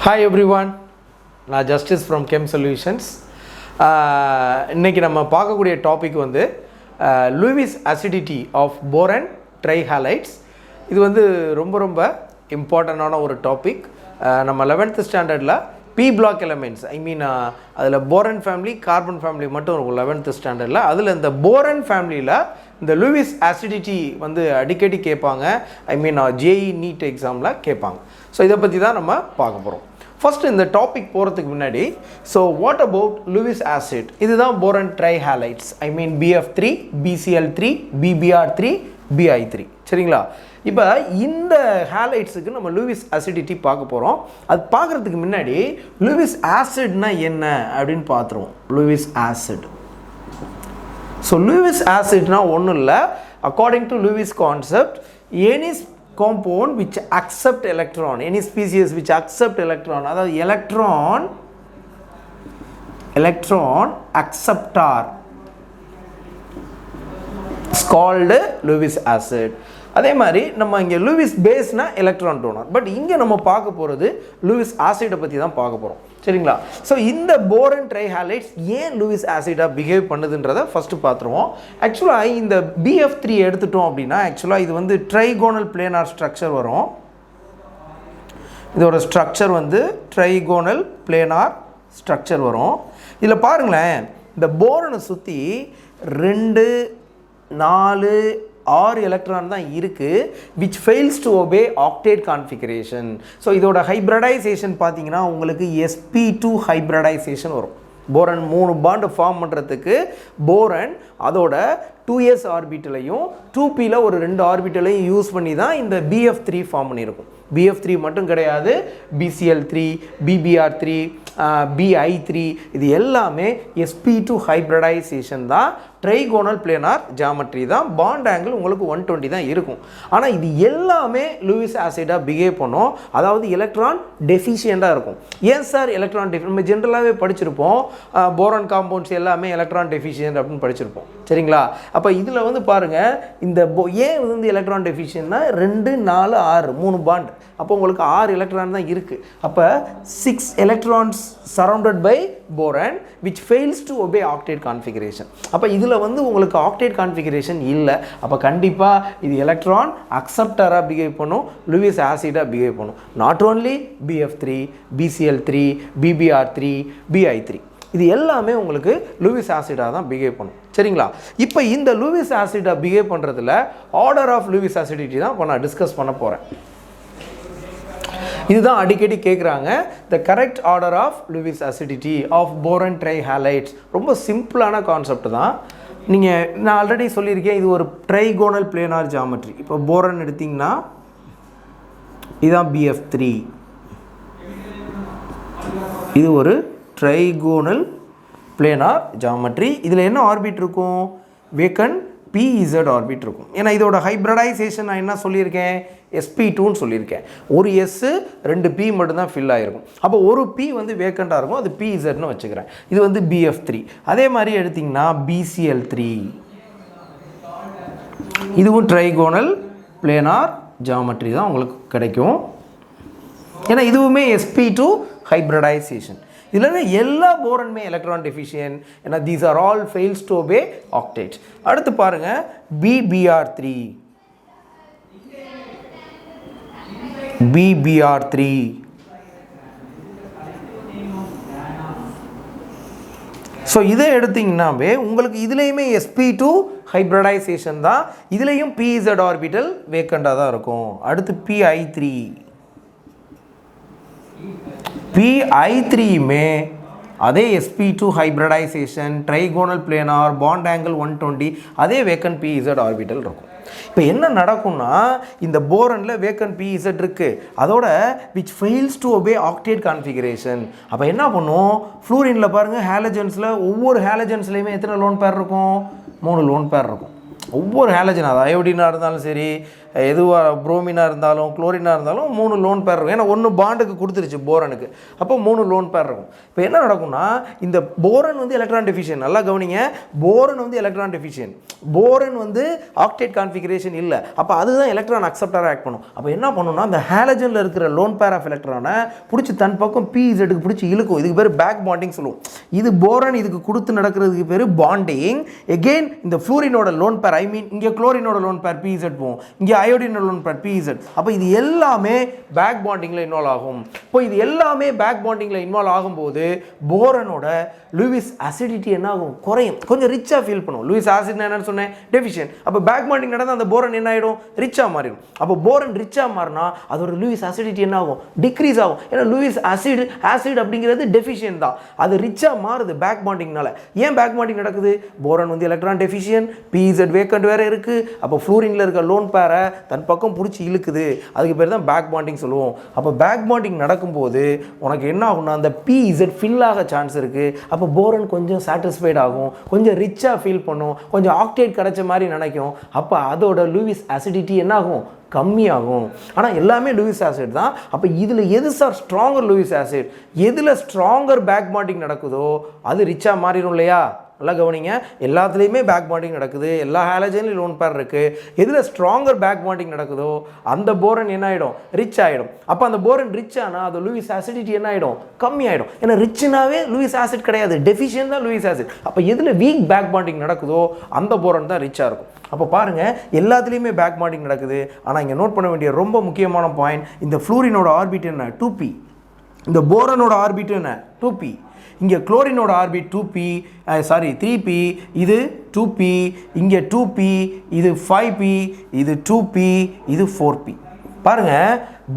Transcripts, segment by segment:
Hi everyone, நான் justice from gem solutions. இன்றைக்கி நம்ம பார்க்கக்கூடிய டாபிக் வந்து லூயிஸ் அசிடிட்டி ஆஃப் போரன் ட்ரைஹாலைட்ஸ். இது வந்து ரொம்ப இம்பார்ட்டண்டான ஒரு டாபிக். நம்ம 11th ஸ்டாண்டர்டில் பி பிளாக் எலமெண்ட்ஸ் அதில் போரன் ஃபேமிலி கார்பன் ஃபேமிலி மட்டும் இருக்கும் 11th ஸ்டாண்டர்டில். அதில் இந்த போரன் ஃபேமிலியில் இந்த லூயிஸ் அசிடிட்டி வந்து அடிக்கடி கேட்பாங்க. ஜேஇ நீட் எக்ஸாமில் கேட்பாங்க. ஸோ இதை பற்றி தான் நம்ம பார்க்க போகிறோம். ஃபஸ்ட்டு இந்த டாபிக் போகிறதுக்கு முன்னாடி, so what about Lewis acid? இதுதான் boron ட்ரைஹாலைட்ஸ். BF3, BCl3, BBr3, BI3. சரிங்களா? இப்போ இந்த ஹேலைட்ஸுக்கு நம்ம லூயிஸ் அசிடிட்டி பார்க்க போகிறோம். அது பார்க்குறதுக்கு முன்னாடி லூயிஸ் ஆசிட்னா என்ன அப்படின்னு பார்த்துருவோம். லூயிஸ் ஆசிட், ஸோ லூயிஸ் ஆசிட்னா ஒன்றும் இல்லை. According to Lewis concept, any compound which accept electron, any species which accept electron, அதாவது electron acceptor is called Lewis acid. அதே மாதிரி நம்ம இங்கே லூயிஸ் பேஸ்னா எலக்ட்ரான் டோனர், பட் இங்கே நம்ம பார்க்க போகிறது லூயிஸ் ஆசிடை பற்றி தான் பார்க்க போகிறோம். சரிங்களா? ஸோ இந்த போரன் ட்ரைஹாலைட்ஸ் ஏன் லூயிஸ் ஆசிடாக பிஹேவ் பண்ணுதுன்றதை ஃபஸ்ட்டு பார்த்துருவோம். ஆக்சுவலாக இந்த BF3 எடுத்துட்டோம் அப்படின்னா, ஆக்சுவலாக இது வந்து ட்ரைகோனல் பிளேனார் ஸ்ட்ரக்சர் வரும். இதோட ஸ்ட்ரக்சர் வந்து ட்ரைகோனல் பிளேனார் ஸ்ட்ரக்சர் வரும். இதில் பாருங்களேன், இந்த போரனை சுற்றி 2, 4, 6 எலக்ட்ரான் தான் இருக்குது, which fails to obey octet configuration. So இதோட ஹைப்ரடைசேஷன் பார்த்தீங்கன்னா உங்களுக்கு sp2 ஹைப்ரடைசேஷன் வரும். போரன் 3 பாண்டு ஃபார்ம் பண்ணுறதுக்கு போரன் அதோட 2s ஆர்பிட்டலையும் 2pல ஒரு 2 ஆர்பிட்டலையும் யூஸ் பண்ணி தான் இந்த BF3 ஃபார்ம் பண்ணியிருக்கும். BF3 மட்டும் கிடையாது, BCl3, BBr3, BI3, இது எல்லாமே sp2 ஹைப்ரடைசேஷன் தான். ட்ரைகோனல் பிளேனார் ஜாமெட்ரி தான். பாண்ட் ஆங்கிள் உங்களுக்கு 120 தான் இருக்கும். ஆனால் இது எல்லாமே லூயிஸ் ஆசிடாக பிஹேவ் பண்ணும். அதாவது எலக்ட்ரான் டெஃபிஷியண்டாக இருக்கும். ஏன் சார் எலக்ட்ரான் நம்ம ஜென்ரலாகவே படிச்சிருப்போம், போரான் காம்பவுண்ட்ஸ் எல்லாமே எலக்ட்ரான் டெஃபிஷியன்ட் அப்படின்னு படிச்சிருப்போம். சரிங்களா? அப்போ இதில் வந்து பாருங்கள், இந்த ஏன் வந்து எலக்ட்ரான் டெஃபிஷியன்ட்னா 2, 4, 6 3 பாண்ட். அப்போ உங்களுக்கு 6 எலக்ட்ரான் தான் இருக்குது. அப்போ 6 electrons surrounded by boron which fails to obey octet configuration. அப்போ இதில் வந்து உங்களுக்கு ஆக்டேட் கான்ஃபிகரேஷன் இல்லை. அப்போ கண்டிப்பாக இது எலக்ட்ரான் அக்செப்டராக பிஹேவ் பண்ணும், லூயிஸ் ஆசிடாக பிஹேவ் பண்ணும். Not only BF3, BCl3, BBr3, BI3, இது எல்லாமே உங்களுக்கு லூயிஸ் ஆசிடாக தான் பிஹேவ் பண்ணும். சரிங்களா? இப்போ இந்த லூயிஸ் ஆசிடாக பிஹேவ் பண்ணுறதுல ஆர்டர் ஆஃப் லூயிஸ் ஆசிடிட்டி தான் இப்போ நான் டிஸ்கஸ் பண்ண போகிறேன். இதுதான் அடிக்கடி கேட்குறாங்க, the correct order of Lewis acidity of boron trihalides. ரொம்ப சிம்பிளான கான்செப்ட் தான். நான் ஆல்ரெடி சொல்லியிருக்கேன், இது ஒரு ட்ரைகோனல் பிளேனார் ஜாமெட்ரி. இப்போ போரன் எடுத்திங்கன்னா இதுதான் BF3, இது ஒரு ட்ரைகோனல் பிளேனார் ஜாமெட்ரி. இதில் என்ன ஆர்பிட் இருக்கும்? வேக்கன் PZ ஆர்பிட் இருக்கும். ஏன்னா இதோட ஹைப்ரடைசேஷன் நான் என்ன சொல்லியிருக்கேன்? sp2ன்னு சொல்லியிருக்கேன். ஒரு S 2 P மட்டும்தான் ஃபில் ஆகிருக்கும். அப்போ ஒரு P வந்து வேக்கண்டாக இருக்கும், அது PZன்னு வச்சுக்கிறேன். இது வந்து BF3. அதே மாதிரி எடுத்திங்கன்னா BCl3, இதுவும் ட்ரைகோனல் பிளேனார் ஜாமெட்ரி தான் உங்களுக்கு கிடைக்கும். ஏன்னா இதுவுமே sp2 ஹைப்ரடைசேஷன். இதில் எல்லா போரனுமே எலக்ட்ரான் டெஃபிஷியன்ட். ஏன்னா these are all fails to obey octet. அடுத்து பாருங்கள், BBr3, ஸோ இதை எடுத்திங்கன்னாவே உங்களுக்கு இதுலேயுமே sp2 ஹைப்ரடைசேஷன் தான். இதுலேயும் PZ ஆர்பிட்டல் வேக்கண்டாக தான் இருக்கும். அடுத்து PI3மே அதே sp2 hybridisation, trigonal planar, bond angle 120, அதே வேக்கன் PZ ஆர்பிட்டல் இருக்கும். இப்போ என்ன நடக்கும்னா, இந்த போரனில் வேக்கன் PZ இருக்குது, அதோட which fails to obey octet configuration. அப்போ என்ன பண்ணும்? ஃப்ளூரினில் பாருங்கள், ஹேலஜன்ஸில் ஒவ்வொரு ஹேலஜன்ஸ்லேயுமே எத்தனை லோன் பேர் இருக்கும்? 3 லோன் பேர் இருக்கும். ஒவ்வொரு ஹேலஜன், அது அயோடினாக இருந்தாலும் சரி, எதுவாக புரோமினாக இருந்தாலும் குளோரினாக இருந்தாலும் 3 லோன் பேர் இருக்கும். ஏன்னா ஒன்று பாண்டுக்கு கொடுத்துருச்சு போரனுக்கு, அப்போ 3 லோன் பேர் இருக்கும். இப்போ என்ன நடக்கும்னா இந்த போரன் வந்து எலக்ட்ரான் டெஃபிஷியன்ட். நல்லா கவனிங்க, போரன் வந்து எலக்ட்ரான் டெஃபிஷியன்ட். போரன் வந்து ஆக்டேட் கான்ஃபிகரேஷன் இல்லை. அப்போ அதுதான் எலக்ட்ரான் அக்செப்டராக ஆக்ட் பண்ணும். அப்போ என்ன பண்ணணும்னா இந்த ஹாலஜனில் இருக்கிற லோன் பேர் ஆஃப் எலக்ட்ரானை பிடிச்சி தன் பக்கம் PZக்கு பிடிச்சி இழுக்கும். இதுக்கு பேர் பேக் பாண்டிங் சொல்லுவோம். இது போரன் இதுக்கு கொடுத்து நடக்கிறதுக்கு பேர் பாண்டிங். எகெயின் இந்த ஃப்ளூரினோட லோன் பேர், ஐ மீன் இங்கே குளோரினோட லோன் பேர் PZ போகும், இங்கே அயோடினோட லோன் பேர் PZ. அப்போ இது எல்லாமே பேக் பாண்டிங்கில் இன்வால்வ் ஆகும். இப்போ இது எல்லாமே பேக் பாண்டிங்கில் இன்வால்வ் ஆகும்போது போரனோட லூயிஸ் அசிடிட்டி என்ன ஆகும்? குறையும், கொஞ்சம் ரிச்சாக ஃபீல் பண்ணும். லூயிஸ் ஆசிட் என்னன்னு சொன்னேன், டெஃபிஷியன்ட். அப்போ பேக் பாண்டிங் நடந்தால் அந்த போரன் என்ன ஆகிடும்? ரிச்சாக மாறிடும். அப்போ போரன் ரிச்சாக மாறினா அதோட லூயிஸ் அசிடிட்டி என்ன ஆகும்? டிக்ரீஸ் ஆகும். ஏன்னா லூயிஸ் ஆசிட் அப்படிங்கிறது டெஃபிஷியன்ட் தான், அது ரிச்சாக மாறுது பேக் பாண்டிங்னால. ஏன் பேக் பாண்டிங் நடக்குது? போரன் வந்து எலக்ட்ரான் டெஃபிஷியன்ட், PZ வேக்கண்ட் வேற இருக்கு. அப்போ ஃப்ளூரின்ல இருக்க லோன் பேரை தன் பக்கம் பிடிச்சி இழுக்குது. அதுக்கு பேர் தான் பேக் பாண்டிங் சொல்லுவோம். அப்போ பேக் பாண்டிங் நடக்கும்போது உனக்கு என்ன ஆகும்னா அந்த PZ ஃபில் ஆக சான்ஸ் இருக்கு. அப்போ போரன் கொஞ்சம் சாட்டிஸ்ஃபைட் ஆகும், கொஞ்சம் ரிச்சாக ஃபீல் பண்ணும், கொஞ்சம் ஆக்டேட் கிடைச்ச மாதிரி நினைக்கும். அப்போ அதோட லூயிஸ் அசிடிட்டி என்ன ஆகும்? கம்மியாகும். ஆனால் எல்லாமே லூயிஸ் ஆசிட் தான். அப்போ இதில் எது சார் ஸ்ட்ராங்கர் லூயிஸ் ஆசிட்? எதில் ஸ்ட்ராங்கர் பேக் பாண்டிங் நடக்குதோ அது ரிச்சாக மாறிடும் இல்லையா? நல்லா கவனிங்க, எல்லாத்துலேயுமே பேக் பாண்டிங் நடக்குது, எல்லா ஹாலஜன்லையும் லோன் பேர் இருக்குது. எதில் ஸ்ட்ராங்கர் பேக் பாண்டிங் நடக்குதோ அந்த போரன் என்ன ஆகிடும்? ரிச் ஆகிடும். அப்போ அந்த போரன் ரிச் ஆனால் அது லூயிஸ் ஆசிடிட்டி என்ன ஆகிடும்? கம்மி ஆகிடும். ஏன்னா ரிச்னாவே லூயிஸ் ஆசிட் கிடையாது, டெஃபிஷியன்ட் தான் லூயிஸ் ஆசிட். அப்போ எதில் வீக் பேக் பாண்டிங் நடக்குதோ அந்த போரன் தான் ரிச்சாக இருக்கும். அப்போ பாருங்கள், எல்லாத்துலேயுமே பேக் பாண்டிங் நடக்குது. ஆனால் இங்கே நோட் பண்ண வேண்டிய ரொம்ப முக்கியமான பாயிண்ட், இந்த ஃப்ளூரினோட ஆர்பிட் என்ன? 2p. இந்த போரனோட ஆர்பிட் என்ன? 2p. இங்கே குளோரினோட ஆர்பிட் 2p, 3p, இது 2p, இங்கே 2p, இது 5p, இது 2p, இது 4p. பாருங்க,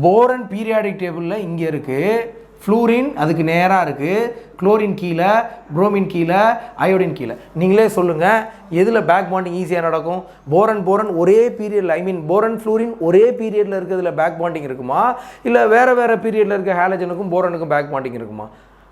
போரன் பீரியாடிக் டேபிளில் இங்கே இருக்குது, ஃப்ளூரின் அதுக்கு நேராக இருக்குது, குளோரின் கீழே, புரோமின் கீழே, அயோடின் கீழே. நீங்களே சொல்லுங்கள், எதில் பேக் பாண்டிங் ஈஸியாக நடக்கும்? போரன் ஒரே பீரியடில், ஐ மீன் போரன் ஃப்ளூரின் ஒரே பீரியடில் இருக்கிறதுல பேக் பாண்டிங் இருக்குமா, இல்லை வேறு வேறு பீரியடில் இருக்க ஹாலஜனுக்கும் போரனுக்கும் பேக் பாண்டிங் இருக்குமா?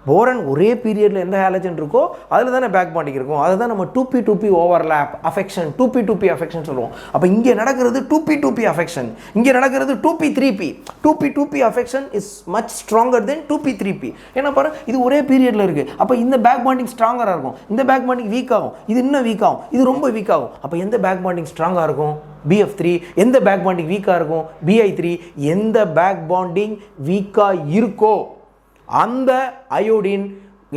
போரன் ஒரே பீரியடில் எந்த ஹாலஜன் இருக்கோ அதில் தானே பேக் பாண்டிங் இருக்கும். அதை தான் நம்ம 2p2p overlap affection, 2p2p affection சொல்லுவோம். அப்போ இங்கே நடக்கிறது 2p2p அஃபெக்ஷன், இங்கே நடக்கிறது 2p3p. 2p2p affection is much stronger then 2p3p. ஏன்னா பாரு, இது ஒரே பீரியடில் இருக்குது. அப்போ இந்த பேக் பாண்டிங் ஸ்ட்ராங்கராக இருக்கும், இந்த பேக் பாண்டிங் வீக் ஆகும், இது இன்னும் வீக் ஆகும், இது ரொம்ப வீக் ஆகும். அப்போ எந்த பேக் பாண்டிங் ஸ்ட்ராங்காக இருக்கும்? BF3. எந்த பேக் பாண்டிங் வீக்காக இருக்கும்? BI3. எந்த பேக் பாண்டிங் வீக்காக இருக்கோ அந்த அயோடின்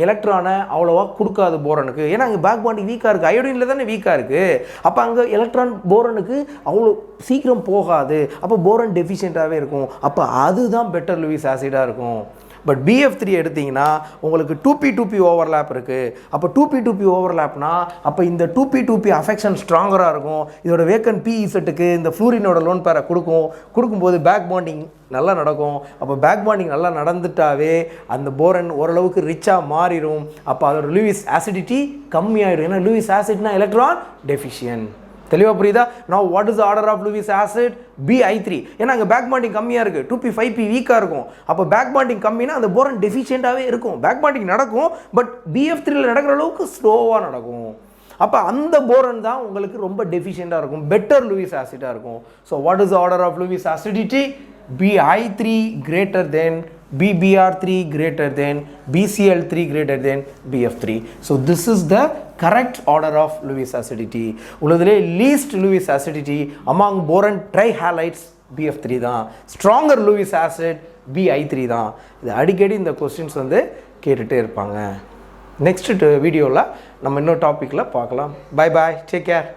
எலக்ட்ரானை அவ்வளோவா கொடுக்காது போரனுக்கு. ஏன்னா அங்கே பேக் பாண்டிங் வீக்காக இருக்குது, அயோடினில் தானே வீக்காக இருக்குது. அப்போ அங்கே எலக்ட்ரான் போரனுக்கு அவ்வளோ சீக்கிரம் போகாது. அப்போ போரன் டெஃபிஷியண்ட்டாகவே இருக்கும். அப்போ அதுதான் பெட்டர் லூயிஸ் ஆசிடாக இருக்கும். பட் BF3 எடுத்திங்கன்னா உங்களுக்கு 2p2p ஓவர்லேப் இருக்குது. அப்போ 2p2p ஓவர்லேப்னா அப்போ இந்த 2p2p அஃபெக்ஷன் ஸ்ட்ராங்கராக இருக்கும். இதோட வேக்கன் PZக்கு இந்த ஃப்ளூரினோட லோன் பேரை கொடுக்கும்போது பேக் பாண்டிங் நல்லா நடக்கும். அப்போ பேக் பாண்டிங் நல்லா நடந்துட்டாவே அந்த போரன் ஓரளவுக்கு ரிச்சாக மாறிடும். அப்போ அதோட லூயிஸ் ஆசிடிட்டி கம்மியாயிடும். ஏன்னா லூயிஸ் ஆசிட்னா எலக்ட்ரான் டெஃபிஷியன்ட். தெளிவாக புரியுதா? நான் what is order of Lewis acid? BI3. ஏன்னா அங்கே பேக் பாண்டிங் கம்மியாக இருக்குது, 2p 5p வீக்காக இருக்கும். அப்போ பேக் பாண்டிங் கம்மினா அந்த போரன் டெஃபிஷியண்ட்டாகவே இருக்கும். பேக் பாண்டிங் நடக்கும், பட் BF3ல நடக்கிற அளவுக்கு ஸ்லோவாக நடக்கும். அப்போ அந்த போரன் தான் உங்களுக்கு ரொம்ப டெஃபிஷியண்ட்டாக இருக்கும், பெட்டர் லூயிஸ் ஆசிட்டாக இருக்கும். So what is order of Lewis acidity? BI3 greater than BBr3 greater than BCl3 greater than BF3. So this is the correct order of Lewis acidity. உள்ளதிலே least Lewis acidity among boron trihalides BF3 தான். Stronger Lewis acid BI3 தான். இது அடிக்கடி இந்த questions வந்து கேட்டுட்டே இருப்பாங்க. Next வீடியோவில் நம்ம இன்னொரு டாப்பிக்கில் பார்க்கலாம். Bye bye, take care.